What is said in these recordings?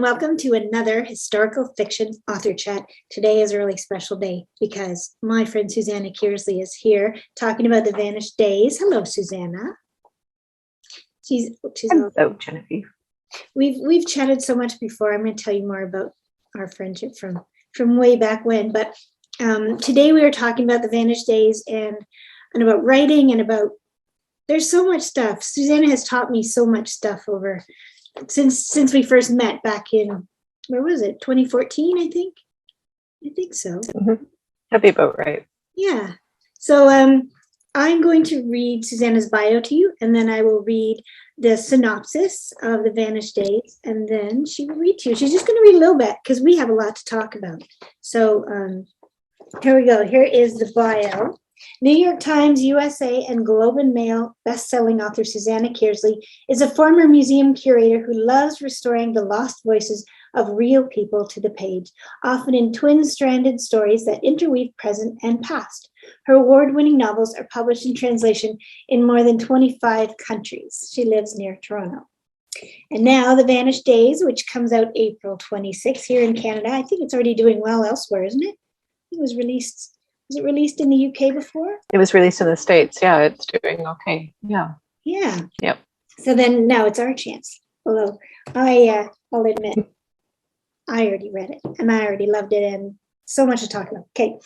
and welcome to another historical fiction author chat. Today is a really special day because my friend Susanna Kearsley is here talking about the Vanish Days. Hello, Susanna. Hello, Genevieve. We've chatted so much before. I'm going to tell you more about our friendship from way back when. But today we are talking about the Vanish Days and about writing and about. There's so much stuff. Susanna has taught me so much stuff over. Since we first met back in, where was it, 2014, I think so. Mm-hmm. That'd be about right. Yeah. So I'm going to read Susanna's bio to you, and then I will read the synopsis of the Vanish Days, and then she will read to you. She's just going to read a little bit because we have a lot to talk about. So here we go. Here is the bio. New York Times, USA, and Globe and Mail best-selling author Susanna Kearsley is a former museum curator who loves restoring the lost voices of real people to the page, often in twin-stranded stories that interweave present and past. Her award-winning novels are published in translation in more than 25 countries. She lives near Toronto. And now The Vanish Days, which comes out April 26th here in Canada. I think it's already doing well elsewhere, isn't it? It was released. Was it released in the UK before? It was released in the States. Yeah, it's doing okay. Yeah. Yeah. Yep. So then now it's our chance. Although I'll admit, I already read it and I already loved it and so much to talk about. Okay.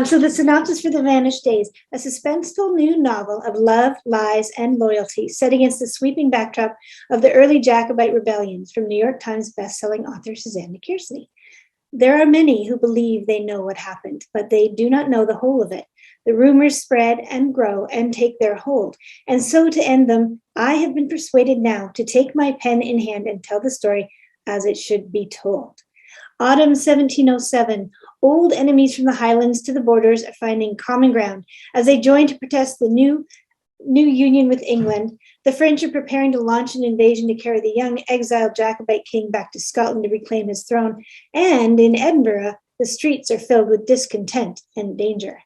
So the synopsis for The Vanish Days, a suspenseful new novel of love, lies, and loyalty set against the sweeping backdrop of the early Jacobite rebellions from New York Times bestselling author Susanna Kearsley. There are many who believe they know what happened, but they do not know the whole of it. The rumors spread and grow and take their hold. And so to end them, I have been persuaded now to take my pen in hand and tell the story as it should be told. Autumn 1707, old enemies from the Highlands to the borders are finding common ground as they join to protest the new union with England. The French are preparing to launch an invasion to carry the young exiled Jacobite king back to Scotland to reclaim his throne. And in Edinburgh, the streets are filled with discontent and danger.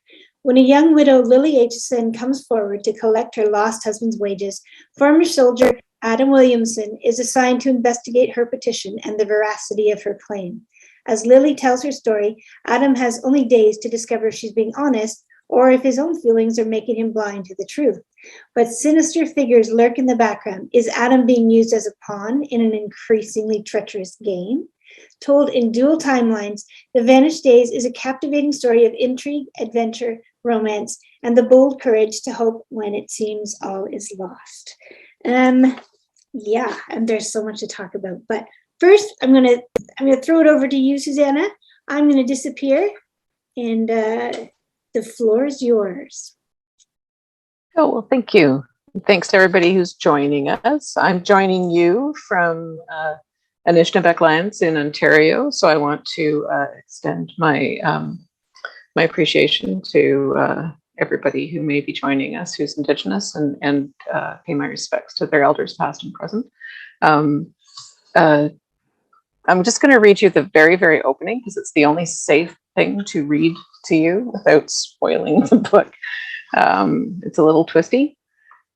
When a young widow, Lily Aitcheson, comes forward to collect her lost husband's wages, former soldier Adam Williamson is assigned to investigate her petition and the veracity of her claim. As Lily tells her story, Adam has only days to discover if she's being honest or if his own feelings are making him blind to the truth. But sinister figures lurk in the background. Is Adam being used as a pawn in an increasingly treacherous game? Told in dual timelines, The Vanish Days is a captivating story of intrigue, adventure, romance, and the bold courage to hope when it seems all is lost. Yeah, and there's so much to talk about. But first, I'm gonna throw it over to you, Susanna. I'm gonna disappear, and the floor is yours. Oh, well, thank you. Thanks to everybody who's joining us. I'm joining you from Aitcheson lands in Ontario. So I want to extend my my appreciation to everybody who may be joining us who's Indigenous and pay my respects to their elders past and present. I'm just going to read you the very, very opening because it's the only safe thing to read to you without spoiling the book. It's a little twisty.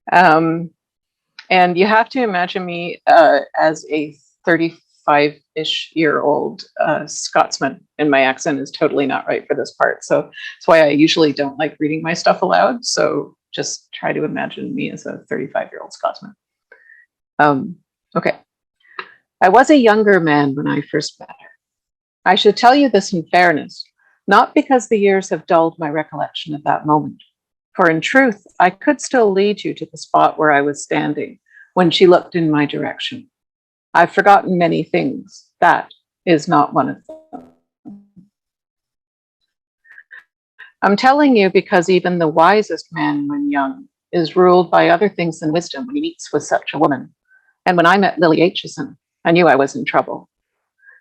And you have to imagine me as a 35-ish year old Scotsman, and my accent is totally not right for this part. So that's why I usually don't like reading my stuff aloud. So just try to imagine me as a 35-year-old Scotsman. Okay. I was a younger man when I first met her. I should tell you this in fairness, not because the years have dulled my recollection of that moment. For in truth, I could still lead you to the spot where I was standing when she looked in my direction. I've forgotten many things. That is not one of them. I'm telling you because even the wisest man when young is ruled by other things than wisdom when he meets with such a woman. And when I met Lily Aitcheson, I knew I was in trouble.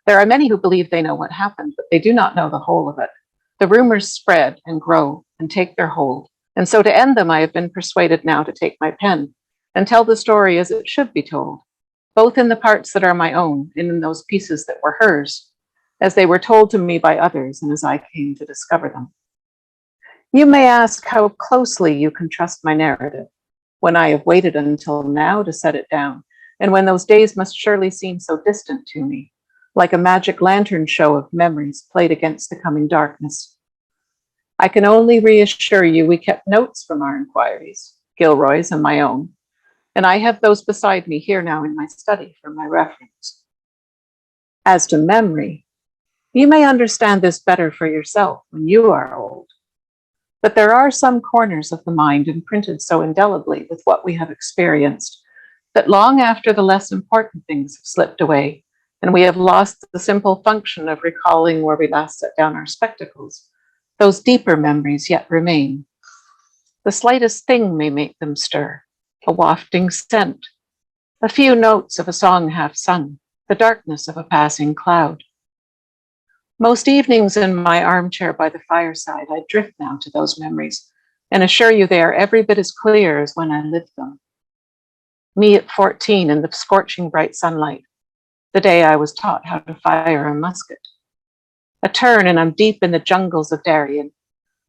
There are many who believe they know what happened, but they do not know the whole of it. The rumors spread and grow and take their hold. And so to end them, I have been persuaded now to take my pen and tell the story as it should be told, both in the parts that are my own and in those pieces that were hers, as they were told to me by others and as I came to discover them. You may ask how closely you can trust my narrative when I have waited until now to set it down, and when those days must surely seem so distant to me. like a magic lantern show of memories played against the coming darkness. I can only reassure you we kept notes from our inquiries, Gilroy's and my own, and I have those beside me here now in my study for my reference. As to memory, you may understand this better for yourself when you are old, but there are some corners of the mind imprinted so indelibly with what we have experienced that long after the less important things have slipped away and we have lost the simple function of recalling where we last set down our spectacles, those deeper memories yet remain. The slightest thing may make them stir, a wafting scent, a few notes of a song half sung, the darkness of a passing cloud. Most evenings in my armchair by the fireside, I drift now to those memories and assure you they are every bit as clear as when I lived them. Me at 14 in the scorching bright sunlight, the day I was taught how to fire a musket. A turn and I'm deep in the jungles of Darien,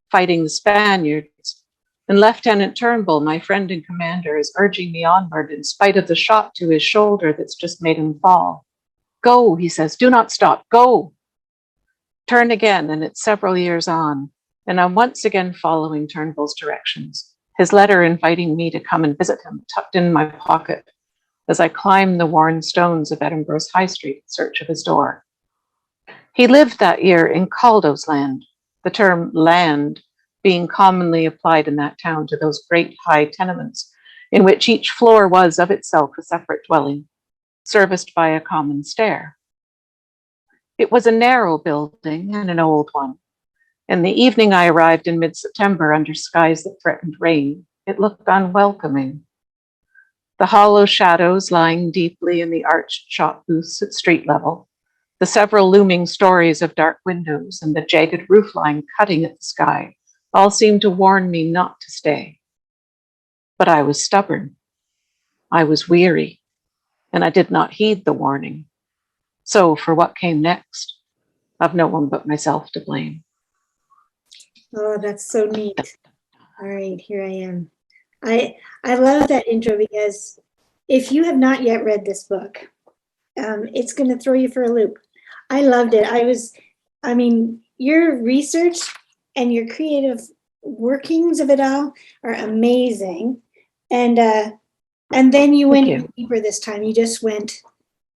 fighting the Spaniards, and Lieutenant Turnbull, my friend and commander, is urging me onward in spite of the shot to his shoulder that's just made him fall. Go, he says, do not stop, go. Turn again, and it's several years on, and I'm once again following Turnbull's directions, his letter inviting me to come and visit him tucked in my pocket as I climb the worn stones of Edinburgh's High Street in search of his door. He lived that year in Caldo's land, the term land being commonly applied in that town to those great high tenements in which each floor was of itself a separate dwelling, serviced by a common stair. It was a narrow building and an old one, and the evening I arrived in mid-September under skies that threatened rain, it looked unwelcoming. The hollow shadows lying deeply in the arched shop booths at street level, the several looming stories of dark windows and the jagged roofline cutting at the sky all seemed to warn me not to stay. But I was stubborn. I was weary, and I did not heed the warning. So for what came next, I've no one but myself to blame. Oh, that's so neat. All right, here I am. I love that intro because if you have not yet read this book, it's going to throw you for a loop. I loved it. Your research and your creative workings of it all are amazing. And then you went even deeper this time. You went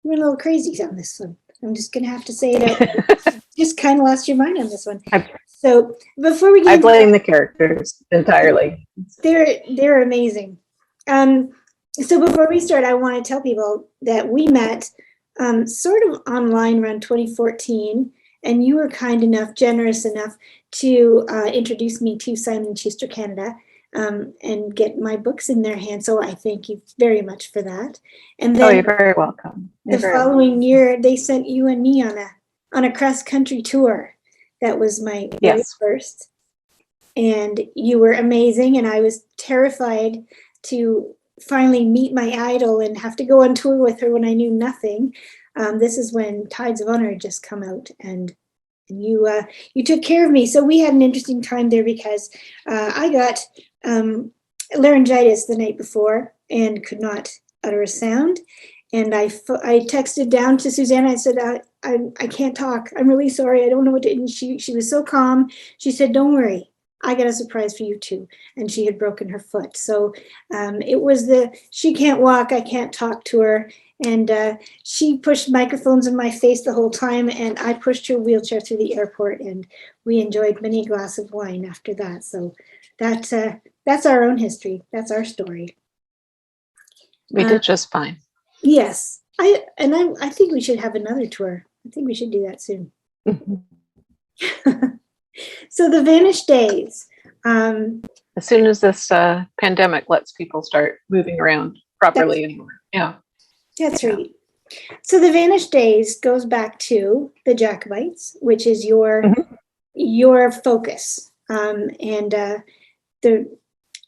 a little crazy on this one. I'm just going to have to say it. Just kind of lost your mind on this one. So before we get I blame the characters entirely. They're amazing. So before we start, I want to tell people that we met sort of online around 2014, and you were generous enough to introduce me to Simon & Schuster Canada and get my books in their hands. So I thank you very much for that. And then you're very welcome. The following year, they sent you and me on a cross-country tour. That was my very first. And you were amazing, and I was terrified to finally meet my idol and have to go on tour with her when I knew nothing. This is when Tides of Honor had just come out, and you took care of me. So we had an interesting time there because I got laryngitis the night before and could not utter a sound. And I texted down to Susanna. I said, I can't talk. I'm really sorry. I don't know what to do. And she was so calm. She said, don't worry. I got a surprise for you too. And she had broken her foot. So it was she can't walk, I can't talk to her. And she pushed microphones in my face the whole time. And I pushed her wheelchair through the airport. And we enjoyed many a glass of wine after that. So that's our own history. That's our story. We did just fine. Yes. I think we should have another tour. I think we should do that soon. So the Vanish Days. As soon as this pandemic lets people start moving around properly anymore. Yeah. That's right. So the Vanish Days goes back to the Jacobites, which is your focus.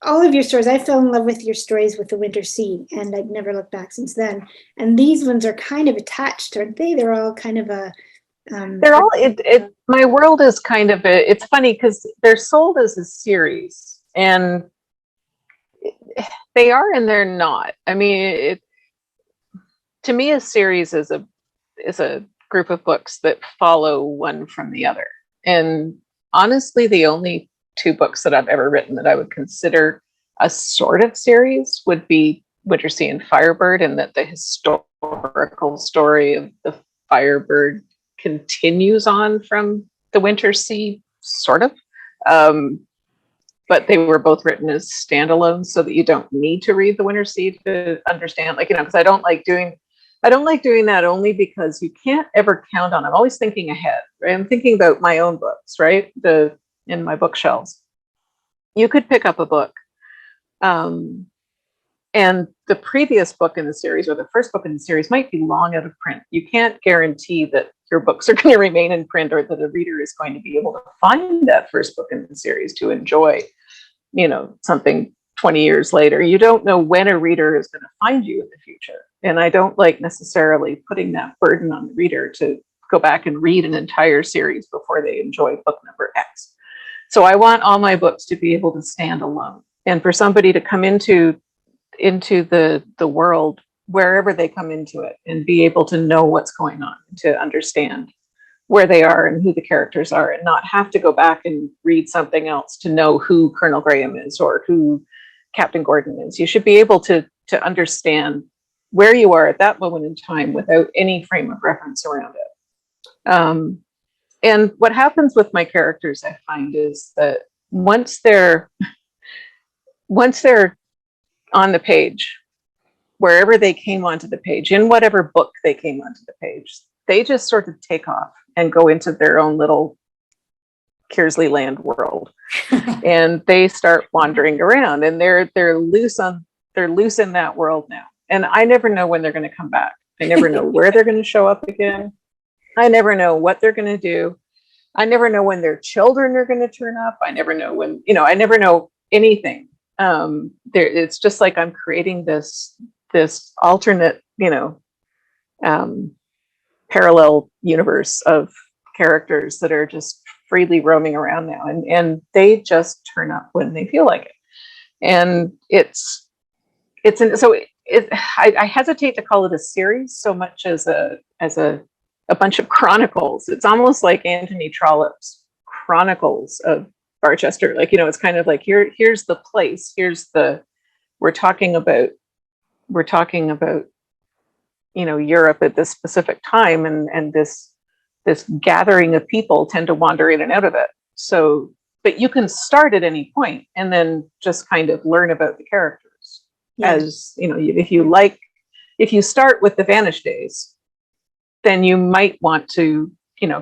All of your stories, I fell in love with your stories with the Winter Sea, and I've never looked back since then. And these ones are kind of attached, aren't they? They're all kind of a... they're all, my world is kind of it's funny because they're sold as a series, and they are and they're not. I mean, to me, a series is a group of books that follow one from the other. And honestly, the only two books that I've ever written that I would consider a sort of series would be Wintersea and Firebird, and that the historical story of the Firebird continues on from the Wintersea, sort of. But they were both written as standalones, so that you don't need to read the Wintersea to understand, like, because I don't like doing that, only because you can't ever count on. I'm always thinking ahead, right? I'm thinking about my own books, right? In my bookshelves. You could pick up a book, and the previous book in the series, or the first book in the series, might be long out of print. You can't guarantee that your books are going to remain in print, or that a reader is going to be able to find that first book in the series to enjoy, something 20 years later. You don't know when a reader is going to find you in the future. And I don't like necessarily putting that burden on the reader to go back and read an entire series before they enjoy book number X. So I want all my books to be able to stand alone, and for somebody to come into the world wherever they come into it, and be able to know what's going on, to understand where they are and who the characters are, and not have to go back and read something else to know who Colonel Graham is or who Captain Gordon is. You should be able to understand where you are at that moment in time without any frame of reference around it. And what happens with my characters, I find, is that once they're on the page, wherever they came onto the page, in whatever book they came onto the page, they just sort of take off and go into their own little Kearsley land world. And they start wandering around, and they're loose in that world now. And I never know when they're going to come back. I never know where they're going to show up again. I never know what they're going to do. I never know when their children are going to turn up. I never know when, I never know anything. It's just like I'm creating this alternate, parallel universe of characters that are just freely roaming around now, and they just turn up when they feel like it. And I hesitate to call it a series so much as a bunch of chronicles. It's almost like Anthony Trollope's Chronicles of Barchester. Like, it's kind of like, here's the place, we're talking about Europe at this specific time, and this gathering of people tend to wander in and out of it. So, but you can start at any point and then just kind of learn about the characters. Yeah. As if you start with the Vanish Days, then you might want to,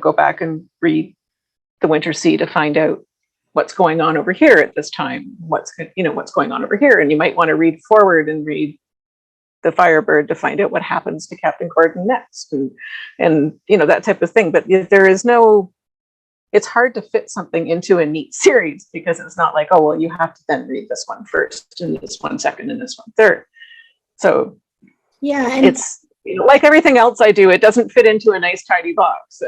go back and read the Wintersea to find out what's going on over here at this time, what's going on over here. And you might want to read forward and read the Firebird to find out what happens to Captain Gordon next, and that type of thing. But it's hard to fit something into a neat series, because it's not like, oh, well, you have to then read this one first, and this one second, and this one third. So yeah, and it's like everything else I do, it doesn't fit into a nice tidy box.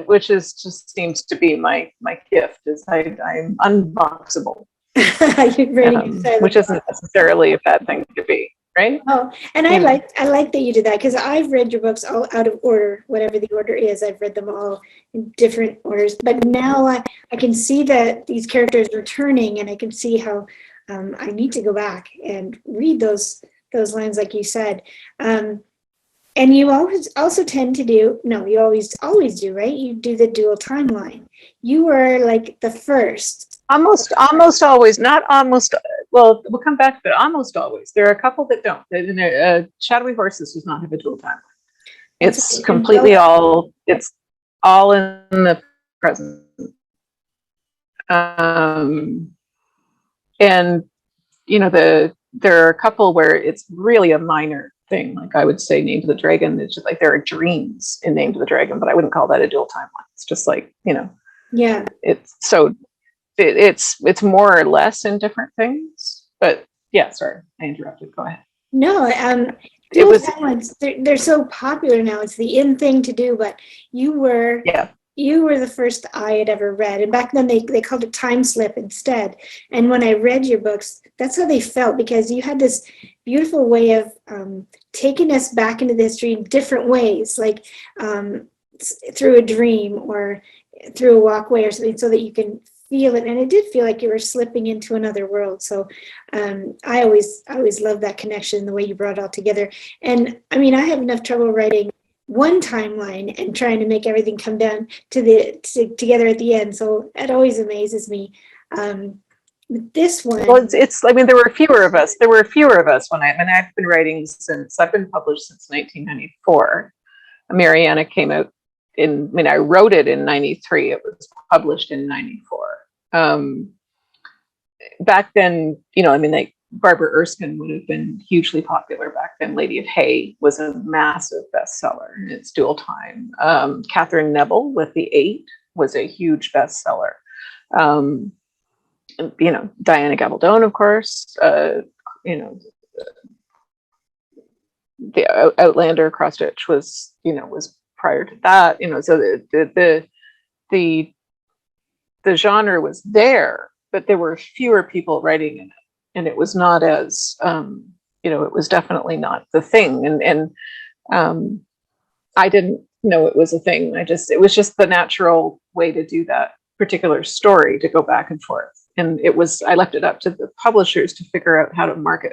Which is just seems to be my gift, is I'm unboxable. Which isn't necessarily a bad thing to be, right? Oh, and I like that you did that, because I've read your books all out of order, whatever the order is. I've read them all in different orders, but now I can see that these characters are returning, and I can see how I need to go back and read those lines, like you said. And you always also tend to do, no, you always do, right? You do the dual timeline. You were like the first. Almost always, not almost. Well, we'll come back to it. Almost always. There are a couple that don't. Shadowy Horses does not have a dual timeline. It's completely all. It's all in the present. And there are a couple where it's really a minor thing. Like, I would say Named of the Dragon. It's just like there are dreams in Named of the Dragon, but I wouldn't call that a dual timeline. It's just like, yeah. It's more or less in different things. But yeah, sorry, I interrupted. Go ahead. No, dual timelines, they're so popular now. It's the in thing to do, but you were you were the first I had ever read. And back then they called it time slip instead. And when I read your books, that's how they felt, because you had this beautiful way of taking us back into the history in different ways, like through a dream or through a walkway or something, so that you can feel it. And it did feel like you were slipping into another world. So I always loved that connection, the way you brought it all together. And I mean, I have enough trouble writing one timeline and trying to make everything come down to together at the end. So it always amazes me. This one, well, it's. I mean, there were fewer of us. There were fewer of us when I've been writing since I've been published since 1994. Mariana came out in. I mean, I wrote it in '93. It was published in '94. Back then, I mean, like Barbara Erskine would have been hugely popular back then. Lady of Hay was a massive bestseller in its dual time. Catherine Neville with The Eight was a huge bestseller. Diana Gabaldon, of course. The Outlander cross stitch was prior to that. So the genre was there, but there were fewer people writing in it. And it was not as, it was definitely not the thing. And I didn't know it was a thing. It was just the natural way to do that particular story, to go back and forth. And I left it up to the publishers to figure out how to market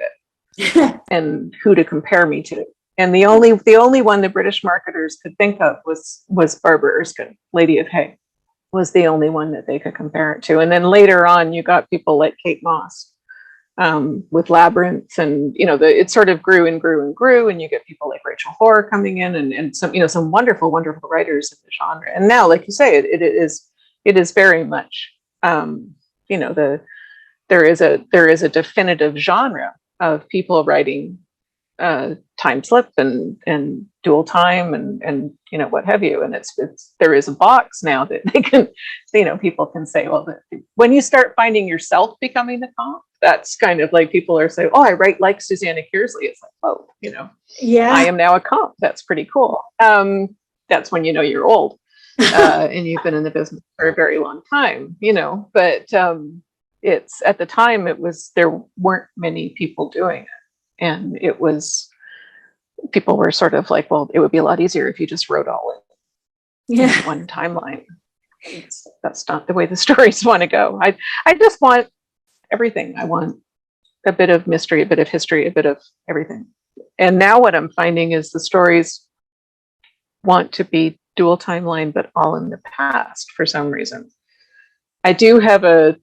it and who to compare me to. And the only one the British marketers could think of was Barbara Erskine. Lady of Hay was the only one that they could compare it to. And then later on, you got people like Kate Moss, with Labyrinth, and it sort of grew and grew and grew, and you get people like Rachel Hoare coming in, and some wonderful writers in the genre. And now, like you say, it is very much there is a definitive genre of people writing time slip and dual time and what have you. And there is a box now that they can, people can say, well, when you start finding yourself becoming the comp, that's kind of like people are saying, oh, I write like Susanna Kearsley. It's like, oh, yeah, I am now a comp. That's pretty cool. That's when you're old and you've been in the business for a very long time, but it's, at the time, there weren't many people doing it. And people were sort of like, well, it would be a lot easier if you just wrote all in one timeline. That's not the way the stories want to go. I just want everything. I want a bit of mystery, a bit of history, a bit of everything. And now what I'm finding is the stories want to be dual timeline, but all in the past for some reason. I do have a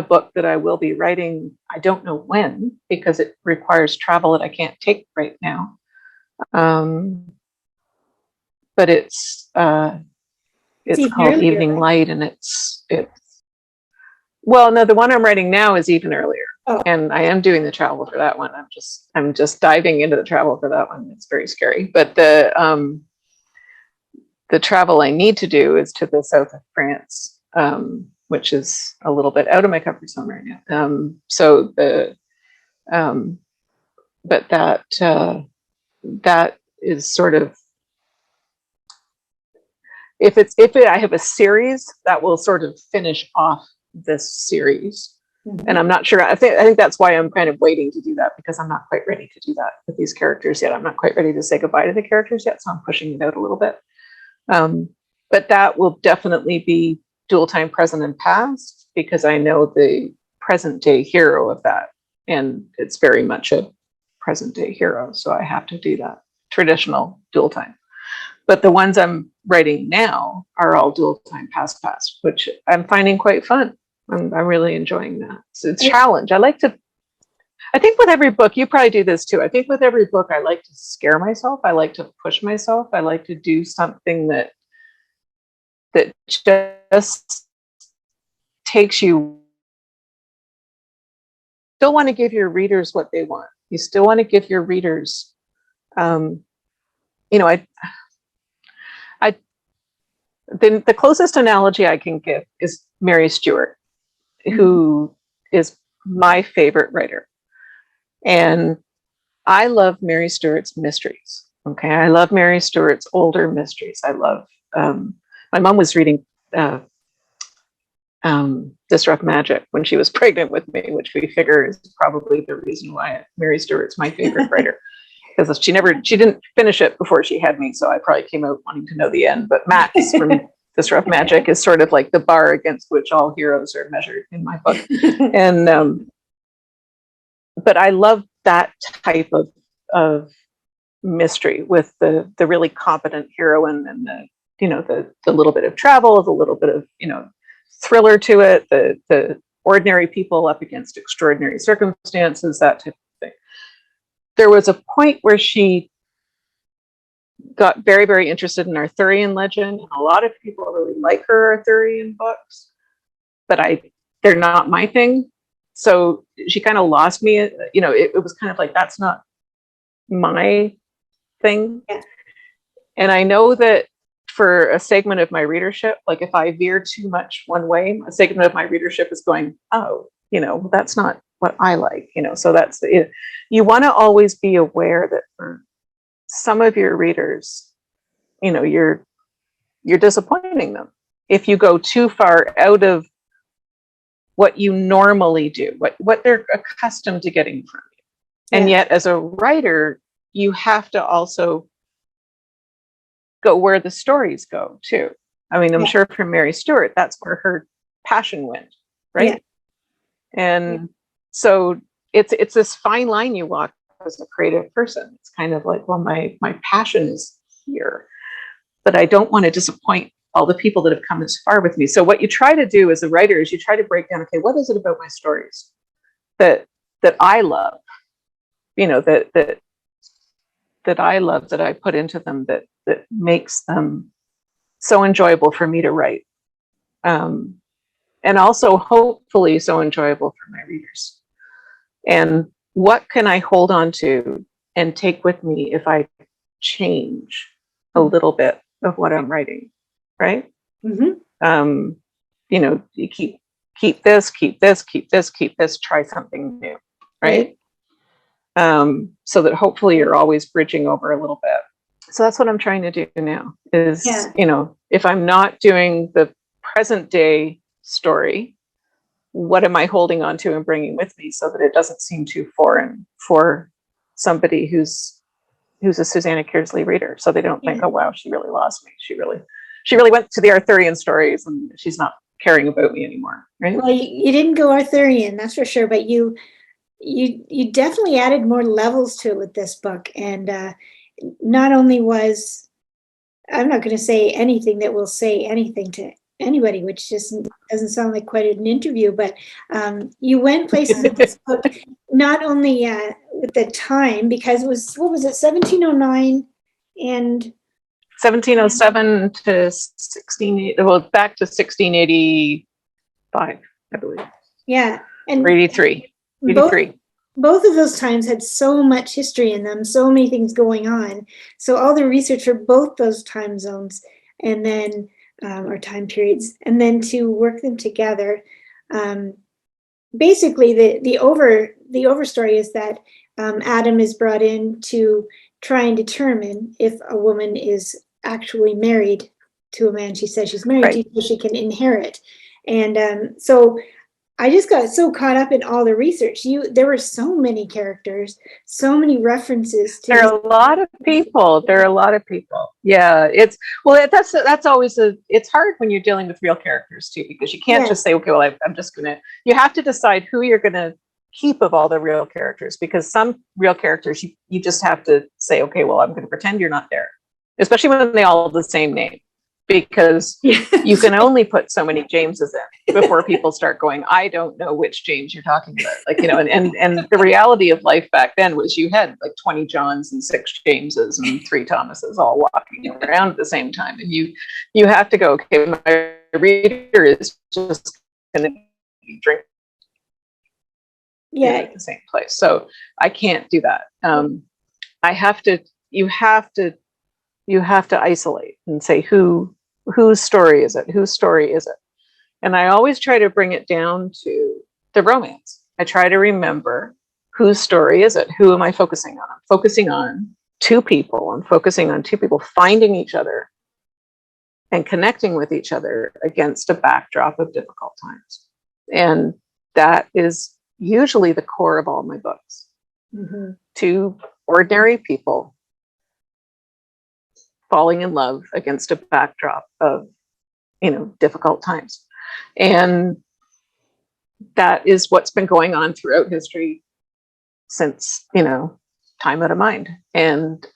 book that I will be writing. I don't know when, because it requires travel that I can't take right now. But it's called Evening Light, and it's well, no, the one I'm writing now is even earlier. Oh. And I am doing the travel for that one. I'm just diving into the travel for that one. It's very scary. But the travel I need to do is to the south of France, which is a little bit out of my comfort zone right now. But that is sort of, I have a series that will sort of finish off this series. Mm-hmm. And I'm not sure. I think that's why I'm kind of waiting to do that, because I'm not quite ready to do that with these characters yet. I'm not quite ready to say goodbye to the characters yet, so I'm pushing it out a little bit. But that will definitely be dual time present and past, because I know the present day hero of that, and it's very much a present day hero, so I have to do that traditional dual time. But the ones I'm writing now are all dual time past, which I'm finding quite fun. I'm really enjoying that. So it's a challenge. I think with every book, you probably do this too. I think with every book, I like to scare myself. I like to push myself. I like to do something that just takes you. Still want to give your readers what they want. You still want to give your readers, the closest analogy I can give is Mary Stewart, who is my favorite writer. And I love Mary Stewart's mysteries. Okay. I love Mary Stewart's older mysteries. I love my mom was reading Disrupt Magic when she was pregnant with me, which we figure is probably the reason why Mary Stewart's my favorite writer. Because she didn't finish it before she had me, so I probably came out wanting to know the end. But Max from Disrupt Magic is sort of like the bar against which all heroes are measured in my book. And but I love that type of mystery with the really competent heroine and the little bit of travel, the little bit of thriller to it, the ordinary people up against extraordinary circumstances, that type of thing. There was a point where she got very, very interested in Arthurian legend. And a lot of people really like her Arthurian books, but they're not my thing. So she kind of lost me. It was kind of like, that's not my thing. Yeah. And I know that for a segment of my readership, like if I veer too much one way, a segment of my readership is going, oh, that's not what I like, so that's it. You want to always be aware that for some of your readers, you're disappointing them if you go too far out of what you normally do, what they're accustomed to getting from you. And yet as a writer, you have to also go where the stories go too. I mean, I'm sure for Mary Stewart, that's where her passion went, right? And so it's this fine line you walk as a creative person. It's kind of like, well, my passion is here, but I don't want to disappoint all the people that have come as far with me. So what you try to do as a writer is you try to break down, okay, what is it about my stories that I love, that I love, that I put into them, that makes them so enjoyable for me to write. And also hopefully so enjoyable for my readers. And what can I hold on to and take with me if I change a little bit of what I'm writing, right? Mm-hmm. You keep this, try something new, right? So that hopefully you're always bridging over a little bit. So that's what I'm trying to do now is, if I'm not doing the present day story, what am I holding on to and bringing with me so that it doesn't seem too foreign for somebody who's a Susanna Kearsley reader, so they don't think, oh wow, she really lost me. She really went to the Arthurian stories and she's not caring about me anymore, right? Well, you didn't go Arthurian, that's for sure, but you definitely added more levels to it with this book. And not only was, I'm not going to say anything that will say anything to anybody, which just doesn't sound like quite an interview, but you went places with this book, not only with the time, because it was, what was it, 1709 and 1707 to back to 1685, I believe. Yeah. And 83. Both of those times had so much history in them, so many things going on. So all the research for both those time zones and then or time periods, and then to work them together. Basically, the overstory is that Adam is brought in to try and determine if a woman is actually married to a man she says she's married to, so she can inherit. And so I just got so caught up in all the research. There were so many characters, so many references to. There are a lot of people. Yeah, that's always it's hard when you're dealing with real characters too, because you can't just say, okay, well, I'm just gonna. You have to decide who you're gonna keep of all the real characters, because some real characters you just have to say, okay, well, I'm gonna pretend you're not there, especially when they all have the same name. Because you can only put so many Jameses in before people start going, I don't know which James you're talking about. Like, and the reality of life back then was you had like 20 Johns and 6 Jameses and 3 Thomases all walking around at the same time. And you have to go, okay, my reader is just going to be drinking at the same place. So I can't do that. You have to isolate and say whose story is it? Whose story is it? And I always try to bring it down to the romance. I try to remember whose story is it? Who am I focusing on? I'm focusing on two people. I'm focusing on two people finding each other and connecting with each other against a backdrop of difficult times. And that is usually the core of all my books. Two ordinary people falling in love against a backdrop of, difficult times. And that is what's been going on throughout history since, time out of mind. And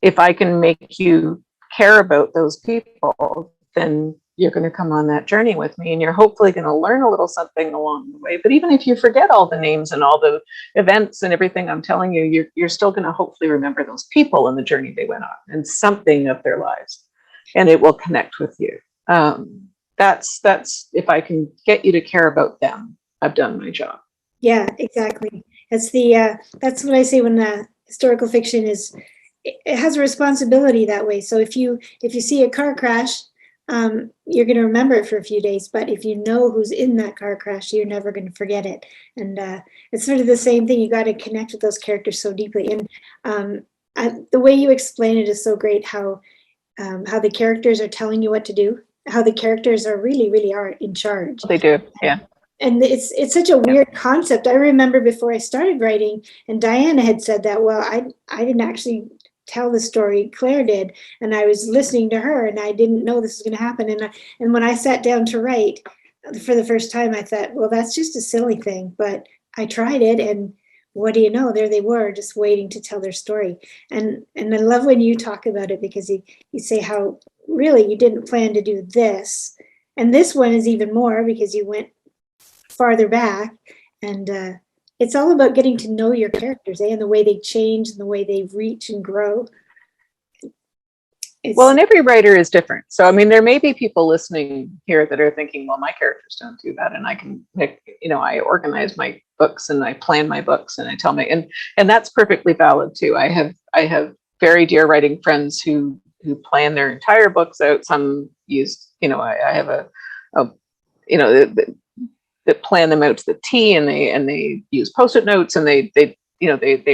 if I can make you care about those people, then you're going to come on that journey with me, and you're hopefully going to learn a little something along the way. But even if you forget all the names and all the events and everything I'm telling you, you're still going to hopefully remember those people and the journey they went on and something of their lives, and it will connect with you. That's if I can get you to care about them, I've done my job. Yeah, exactly. That's what I say when historical fiction it has a responsibility that way. So if you see a car crash, you're going to remember it for a few days, but if you know who's in that car crash, you're never going to forget it. And it's sort of the same thing. You got to connect with those characters so deeply. And the way you explain it is so great. How the characters are telling you what to do. How the characters are really are in charge. They do, yeah. And it's such a weird concept. I remember before I started writing, and Diana had said that, well, I didn't actually tell the story, Claire did, and I was listening to her, and I didn't know this was going to happen. And when I sat down to write for the first time, I thought, well, that's just a silly thing, but I tried it, and what do you know? There they were, just waiting to tell their story. And I love when you talk about it, because you say how really you didn't plan to do this, and this one is even more because you went farther back, and it's all about getting to know your characters, and the way they change and the way they reach and grow. Well, and every writer is different. So, I mean, there may be people listening here that are thinking, well, my characters don't do that. And I can pick, I organize my books and I plan my books and I tell and that's perfectly valid too. I have very dear writing friends who plan their entire books out. Some use, I have that plan them out to the T, and they use Post-it notes, and they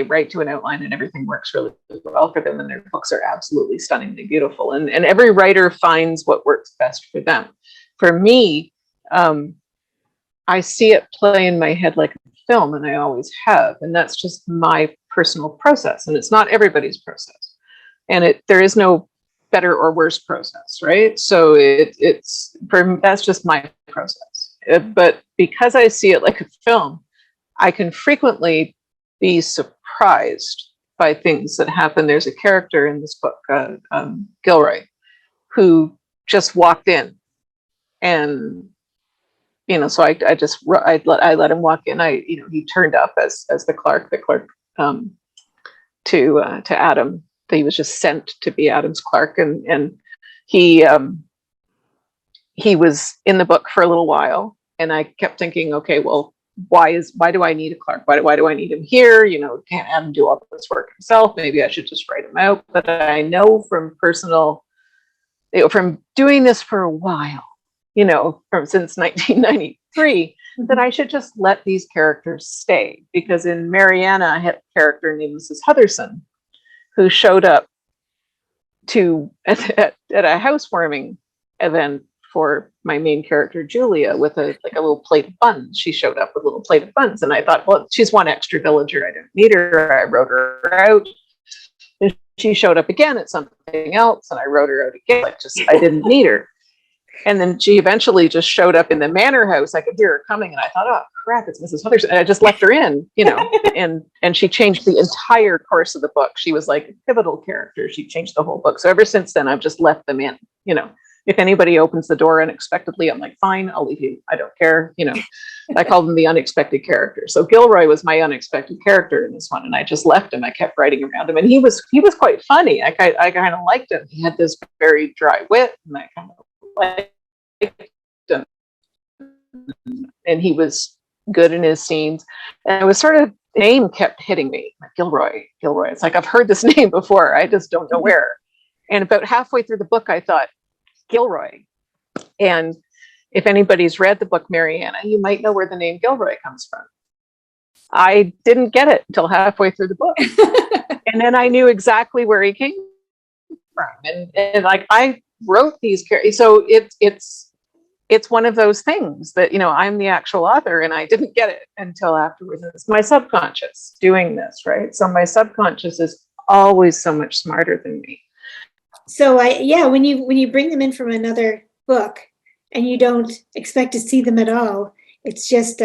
write to an outline, and everything works really well for them, and their books are absolutely stunningly beautiful. And every writer finds what works best for them. For me, I see it play in my head like a film, and I always have, and that's just my personal process, and it's not everybody's process, and there is no better or worse process, right? So that's just my process. But because I see it like a film, I can frequently be surprised by things that happen. There's a character in this book, Gilroy, who just walked in, and so I let him walk in. He turned up as the clerk to Adam. He was just sent to be Adam's clerk, and he was in the book for a little while, and I kept thinking, okay, well, why do I need a clerk? Why do I need him here? Can't Adam do all this work himself? Maybe I should just write him out. But I know from from doing this for a while, since 1993, that I should just let these characters stay. Because in Mariana, I had a character named Mrs. Hutherson, who showed up at a housewarming event for my main character, Julia, with a little plate of buns. She showed up with a little plate of buns, and I thought, well, she's one extra villager. I don't need her. I wrote her out. And she showed up again at something else, and I wrote her out again. I didn't need her. And then she eventually just showed up in the manor house. I could hear her coming, and I thought, oh crap, it's Mrs. Hutherson. And I just left her in, and she changed the entire course of the book. She was like a pivotal character. She changed the whole book. So ever since then, I've just left them in, If anybody opens the door unexpectedly, I'm like, fine, I'll leave you. I don't care. I call them the unexpected character. So Gilroy was my unexpected character in this one, and I just left him. I kept writing around him, and he was quite funny. I kind of liked him. He had this very dry wit, and I kind of liked him. And he was good in his scenes. And it was sort of, the name kept hitting me, like Gilroy. It's like, I've heard this name before. I just don't know where. And about halfway through the book, I thought, Gilroy. And if anybody's read the book Mariana, you might know where the name Gilroy comes from. I didn't get it until halfway through the book. And then I knew exactly where he came from. And like, I wrote these characters. So it's one of those things that, I'm the actual author and I didn't get it until afterwards. It's my subconscious doing this, right? So my subconscious is always so much smarter than me. So when you bring them in from another book and you don't expect to see them at all, it's just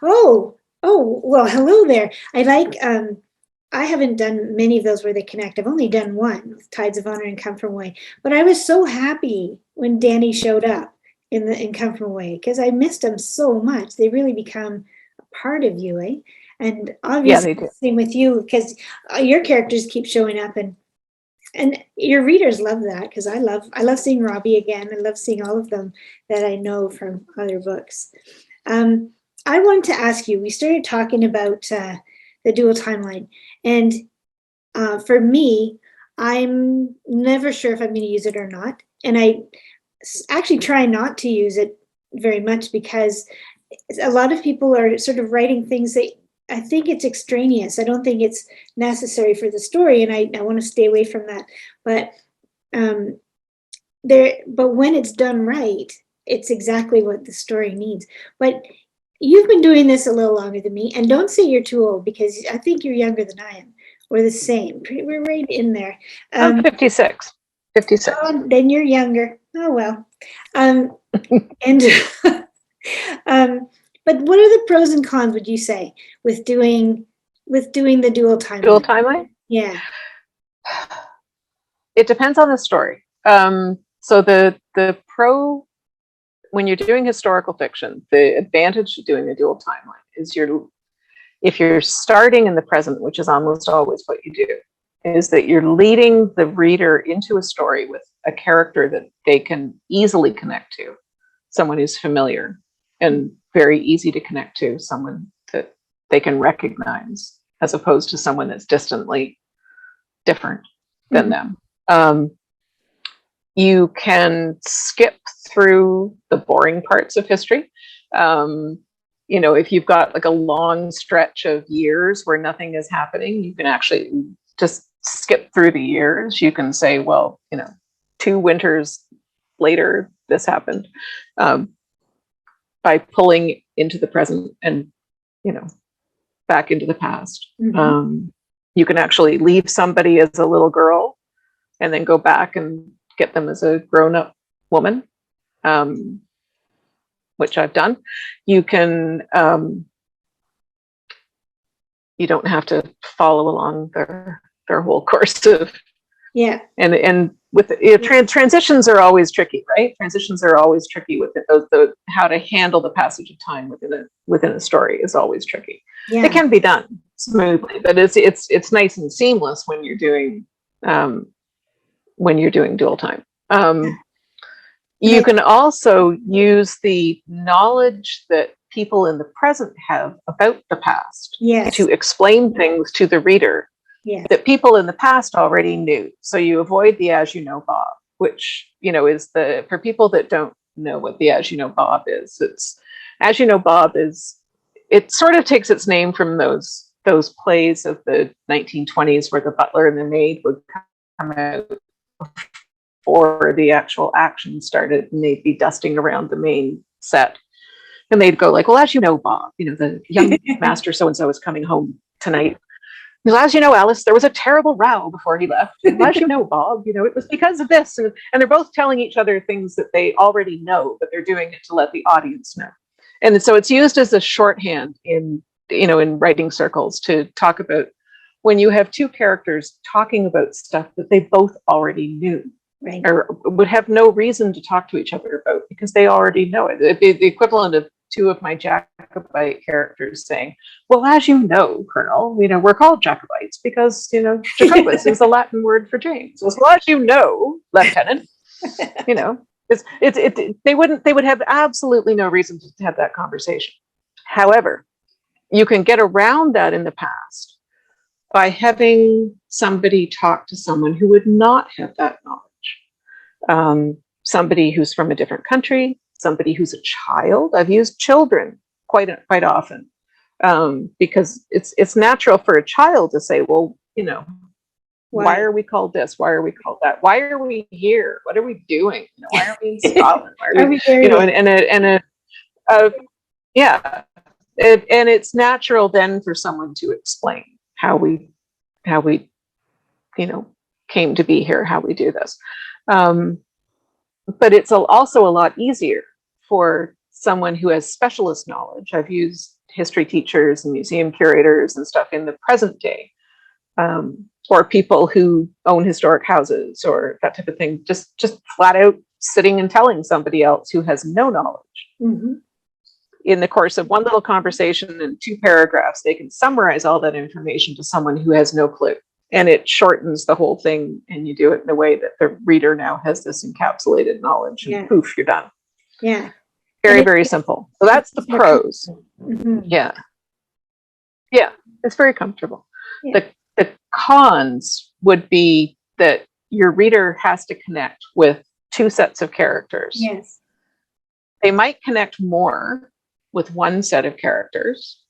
well, hello there. I haven't done many of those where they connect. I've only done one with Tides of Honor and Come From Away, but I was so happy when Danny showed up in Come From Away because I missed them so much. They really become a part of you, eh? And obviously, same with you because your characters keep showing up, and your readers love that because I love seeing Robbie again. I love seeing all of them that I know from other books. I wanted to ask you. We started talking about the dual timeline, and for me, I'm never sure if I'm going to use it or not, and I actually try not to use it very much because a lot of people are sort of writing things that I think it's extraneous. I don't think it's necessary for the story, and I want to stay away from that. But when it's done right, it's exactly what the story needs. But you've been doing this a little longer than me, and don't say you're too old because I think you're younger than I am. We're the same. We're right in there. I'm 56. 56. Oh, then you're younger. Oh well. And but what are the pros and cons, would you say, with doing the dual timeline? Dual timeline? Yeah. It depends on the story. So the pro, when you're doing historical fiction, the advantage of doing a dual timeline is if you're starting in the present, which is almost always what you do, is that you're leading the reader into a story with a character that they can easily connect to, someone who's familiar and very easy to connect to, someone that they can recognize, as opposed to someone that's distantly different than them. You can skip through the boring parts of history. If you've got like a long stretch of years where nothing is happening, you can actually just skip through the years. You can say, well, 2 winters later, this happened, by pulling into the present and, back into the past. You can actually leave somebody as a little girl and then go back and get them as a grown-up woman, which I've done. You can, you don't have to follow along their whole course of, and with transitions are always tricky, right? Transitions are always tricky with the how to handle the passage of time within a story is always tricky. Yeah. It can be done smoothly, but it's nice and seamless when you're doing dual time. You can also use the knowledge that people in the present have about the past to explain things to the reader that people in the past already knew. So you avoid the as you know Bob, which is for people that don't know what the as you know Bob is. It's as you know Bob it sort of takes its name from those plays of the 1920s where the butler and the maid would come out before the actual action started, and they'd be dusting around the main set, and they'd go like, well, as you know Bob, the young master so and so is coming home tonight. Well, as you know, Alice, there was a terrible row before he left. And as you know, Bob, it was because of this. And they're both telling each other things that they already know, but they're doing it to let the audience know. And so it's used as a shorthand in writing circles to talk about when you have 2 characters talking about stuff that they both already knew, right, or would have no reason to talk to each other about because they already know it. It'd be the equivalent of 2 of my Jacobite characters saying, well, as you know, Colonel, we're called Jacobites because, Jacobus is the Latin word for James. Well, as you know, Lieutenant, they would have absolutely no reason to have that conversation. However, you can get around that in the past by having somebody talk to someone who would not have that knowledge. Somebody who's from a different country, somebody who's a child. I've used children quite often because it's natural for a child to say, well, Why are we called this? Why are we called that? Why are we here? What are we doing? Why are we in Scotland? Why are we there? Yeah. And it's natural then for someone to explain how we, came to be here, how we do this. But it's also a lot easier for someone who has specialist knowledge. I've used history teachers and museum curators and stuff in the present day, or people who own historic houses or that type of thing, just flat out sitting and telling somebody else who has no knowledge. Mm-hmm. In the course of one little conversation and 2 paragraphs, they can summarize all that information to someone who has no clue. And it shortens the whole thing, and you do it in a way that the reader now has this encapsulated knowledge, and poof, you're done. Yeah. Very, very simple. So that's the pros. Mm-hmm. Yeah. Yeah, it's very comfortable. Yeah. The cons would be that your reader has to connect with 2 sets of characters. Yes. They might connect more with one set of characters.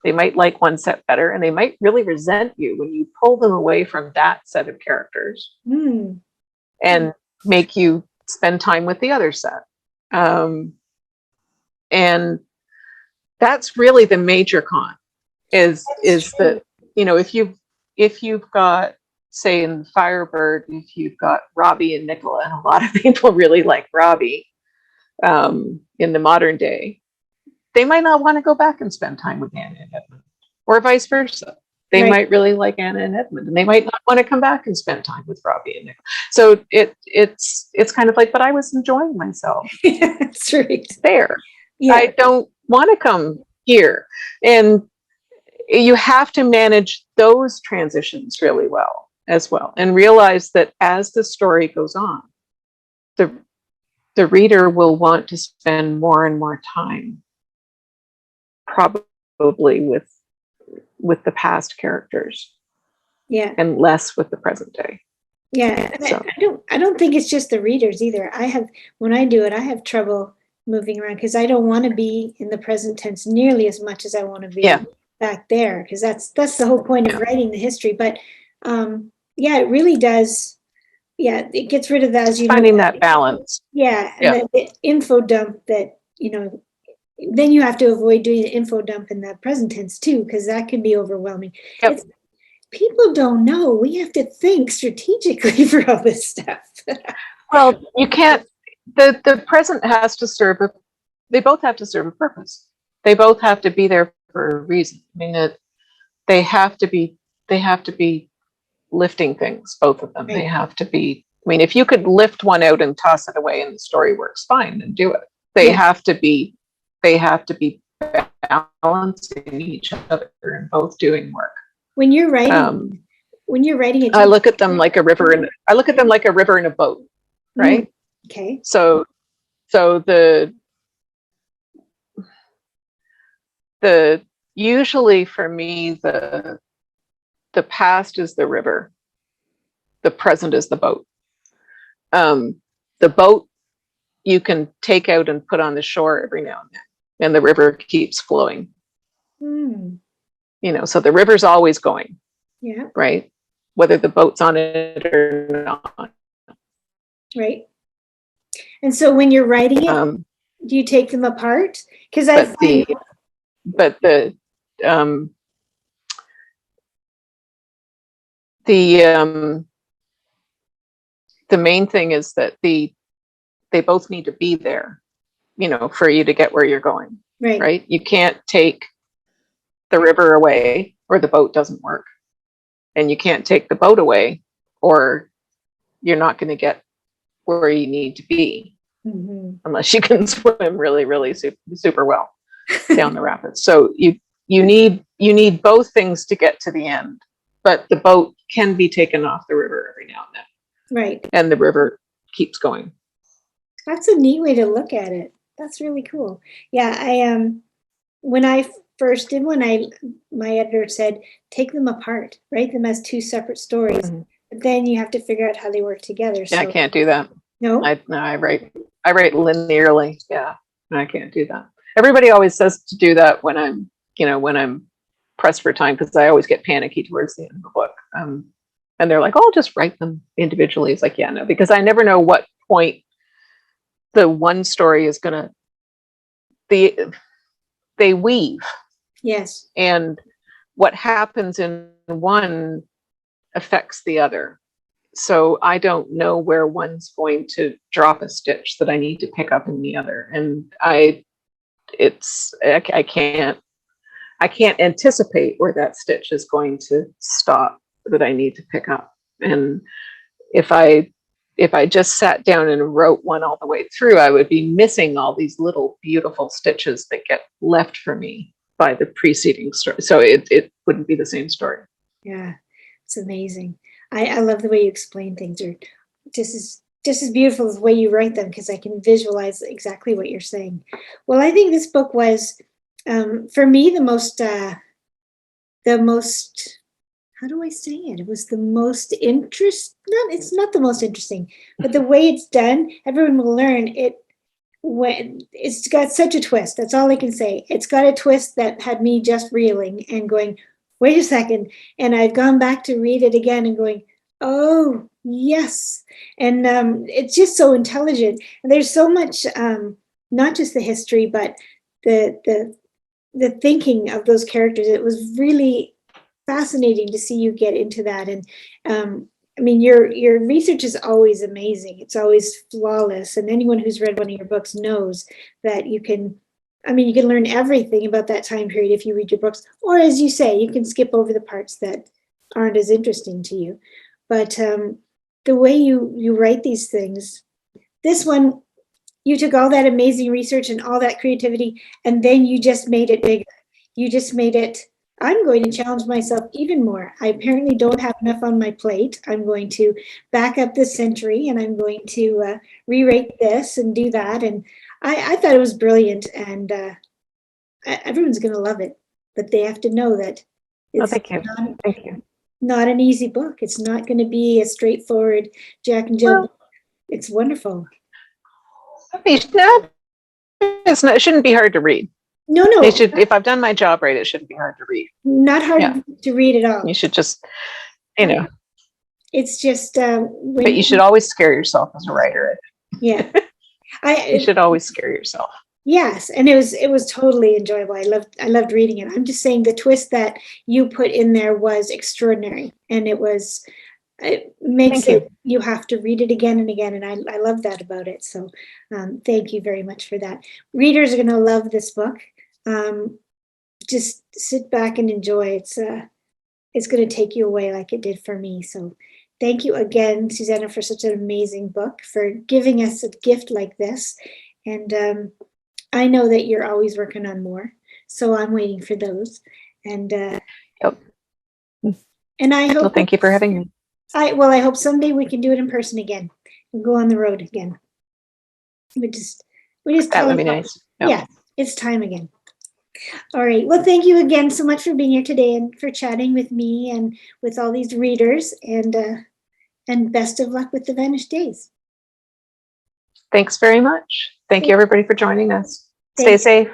They might like one set better, and they might really resent you when you pull them away from that set of characters and make you spend time with the other set. And that's really the major con is that, if you've got, say in Firebird, if you've got Robbie and Nicola, and a lot of people really like Robbie in the modern day, they might not want to go back and spend time with Anna and Edmund, or vice versa. They might really like Anna and Edmund, and they might not want to come back and spend time with Robbie and Nicola. So it's kind of like, but I was enjoying myself. That's right. There. Yeah. I don't want to come here. And you have to manage those transitions really well as well, and realize that as the story goes on, the reader will want to spend more and more time probably with the past characters, and less with the present day. So. I don't think it's just the readers either. When I do it, I have trouble moving around because I don't want to be in the present tense nearly as much as I want to be back there, because that's the whole point of writing the history. But it really does. Yeah, it gets rid of that, as you know, finding that balance. And the info dump that, then you have to avoid doing the info dump in the present tense too, because that can be overwhelming. People don't know. We have to think strategically for all this stuff. Well, you can't. The present has to serve they both have to serve a purpose. They both have to be there for a reason. I mean, they have to be lifting things, both of them. Right. They have to be. I mean, if you could lift one out and toss it away and the story works fine, then do it. They have to be balancing each other and both doing work. When you're writing, it, I look at them like a river, and I look at them like a river in a boat, right? Okay. So the usually for me the past is the river, the present is the boat. The boat you can take out and put on the shore every now and then, and the river keeps flowing. So the river's always going. Yeah. Right. Whether the boat's on it or not. Right. And so when you're writing it, do you take them apart? Because the main thing is that they both need to be there, for you to get where you're going. Right. You can't take the river away or the boat doesn't work. And you can't take the boat away or you're not going to get where you need to be unless you can swim really, really super, super well down the rapids. So you need both things to get to the end, but the boat can be taken off the river every now and then. Right. And the river keeps going. That's a neat way to look at it. That's really cool. Yeah, when I first did one, my editor said, take them apart, write them as 2 separate stories. But then you have to figure out how they work together. Yeah, I can't do that. No? I write linearly. Yeah, I can't do that. Everybody always says to do that when I'm pressed for time, because I always get panicky towards the end of the book. And And they're like, oh, I'll just write them individually. It's like, yeah, no, because I never know what point the one story is going to, they weave. Yes. And what happens in one affects the other. So I don't know where one's going to drop a stitch that I need to pick up in the other. And I can't anticipate where that stitch is going to stop that I need to pick up. And if I just sat down and wrote one all the way through, I would be missing all these little beautiful stitches that get left for me by the preceding story. So it wouldn't be the same story. Yeah, it's amazing. I love the way you explain things, or just as beautiful as the way you write them, because I can visualize exactly what you're saying. Well, I think this book was, for me, the most, how do I say it? It was the most it's not the most interesting, but the way it's done, everyone will learn it. When it's got such a twist, that's all I can say. It's got a twist that had me just reeling and going, wait a second. And I've gone back to read it again and going, oh, yes. And it's just so intelligent. And there's so much, not just the history, but the thinking of those characters. It was really fascinating to see you get into that. And I mean, your research is always amazing. It's always flawless. And anyone who's read one of your books knows that you can learn everything about that time period if you read your books. Or as you say, you can skip over the parts that aren't as interesting to you. But the way you write these things, this one, you took all that amazing research and all that creativity, and then you just made it bigger. You just made it, I'm going to challenge myself even more. I apparently don't have enough on my plate. I'm going to back up this century, and I'm going to rewrite this and do that. And I thought it was brilliant, and everyone's going to love it. But they have to know that it's thank you. Thank you. Not an easy book. It's not going to be a straightforward Jack and Jill book. It's wonderful. It's not. It shouldn't be hard to read. No. It should. If I've done my job right, it shouldn't be hard to read. Not hard to read at all. You should just, It's just. But you should always scare yourself as a writer. Yeah. You should always scare yourself. Yes, and it was totally enjoyable. I loved reading it. I'm just saying the twist that you put in there was extraordinary, and it makes you have to read it again and again, and I love that about it. So thank you very much for that. Readers are going to love this book. Just sit back and enjoy. It's going to take you away like it did for me. So thank you again, Susanna, for such an amazing book, for giving us a gift like this. And I know that you're always working on more, so I'm waiting for those. And Yep. And I hope. Well, thank you for having me. I hope someday we can do it in person again and go on the road again. We just That would be nice. Yeah, it's time again. All right. Well, thank you again so much for being here today and for chatting with me and with all these readers. And best of luck with the Vanish Days. Thanks very much. Thank you, everybody, for joining us. Stay safe.